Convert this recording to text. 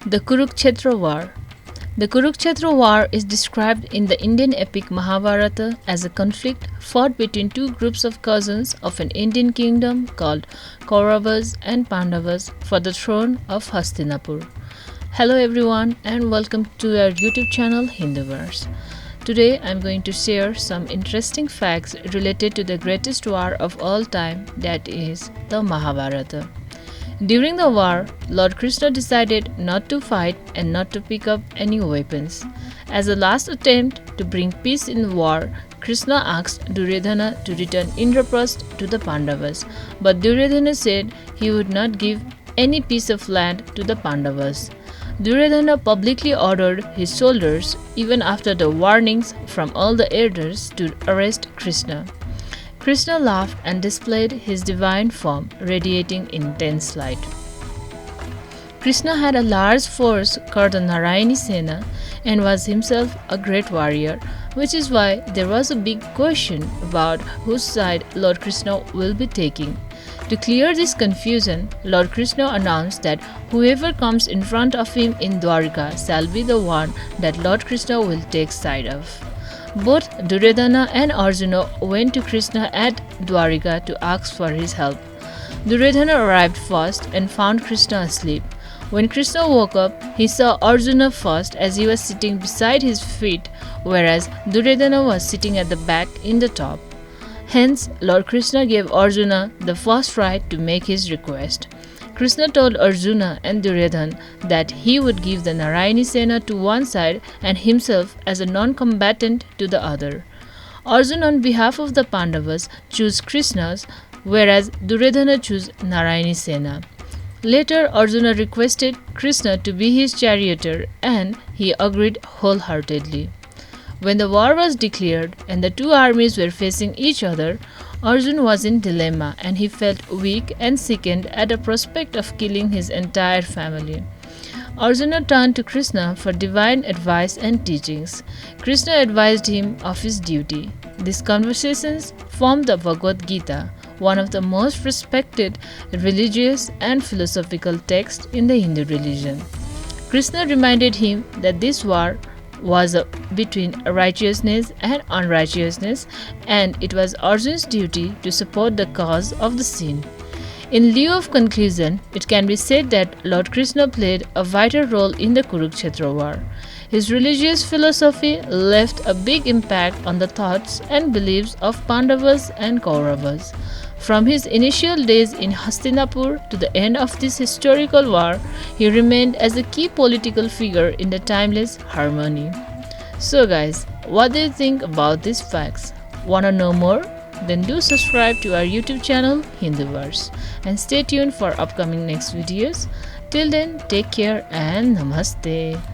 The Kurukshetra War. The Kurukshetra War is described in the Indian epic Mahabharata as a conflict fought between two groups of cousins of an Indian kingdom called Kauravas and Pandavas for the throne of Hastinapur. Hello everyone and welcome to our YouTube channel Hinduverse. Today I am going to share some interesting facts related to the greatest war of all time, that is the Mahabharata. During the war, Lord Krishna decided not to fight and not to pick up any weapons. As a last attempt to bring peace in the war, Krishna asked Duryodhana to return Indraprasth to the Pandavas, but Duryodhana said he would not give any piece of land to the Pandavas. Duryodhana publicly ordered his soldiers, even after the warnings from all the elders, to arrest Krishna. Krishna laughed and displayed his divine form, radiating intense light. Krishna had a large force called the Narayani Sena and was himself a great warrior, which is why there was a big question about whose side Lord Krishna will be taking. To clear this confusion, Lord Krishna announced that whoever comes in front of him in Dwarka shall be the one that Lord Krishna will take side of. Both Duryodhana and Arjuna went to Krishna at Dwarika to ask for his help. Duryodhana arrived first and found Krishna asleep. When Krishna woke up, he saw Arjuna first as he was sitting beside his feet, whereas Duryodhana was sitting at the back in the top. Hence, Lord Krishna gave Arjuna the first right to make his request. Krishna told Arjuna and Duryodhana that he would give the Narayani Sena to one side and himself as a non-combatant to the other. Arjuna on behalf of the Pandavas chose Krishna's, whereas Duryodhana chose Narayani Sena. Later, Arjuna requested Krishna to be his charioteer and he agreed wholeheartedly. When the war was declared and the two armies were facing each other, Arjuna was in dilemma and he felt weak and sickened at the prospect of killing his entire family. Arjuna turned to Krishna for divine advice and teachings. Krishna advised him of his duty. These conversations formed the Bhagavad Gita, one of the most respected religious and philosophical texts in the Hindu religion. Krishna reminded him that this war was between righteousness and unrighteousness, and it was Arjuna's duty to support the cause of the sin. In lieu of conclusion, it can be said that Lord Krishna played a vital role in the Kurukshetra war. His religious philosophy left a big impact on the thoughts and beliefs of Pandavas and Kauravas. From his initial days in Hastinapur to the end of this historical war, he remained as a key political figure in the timeless harmony. So guys, what do you think about these facts? Wanna know more? Then do subscribe to our YouTube channel Hinduverse and stay tuned for upcoming next videos. Till then, take care and namaste.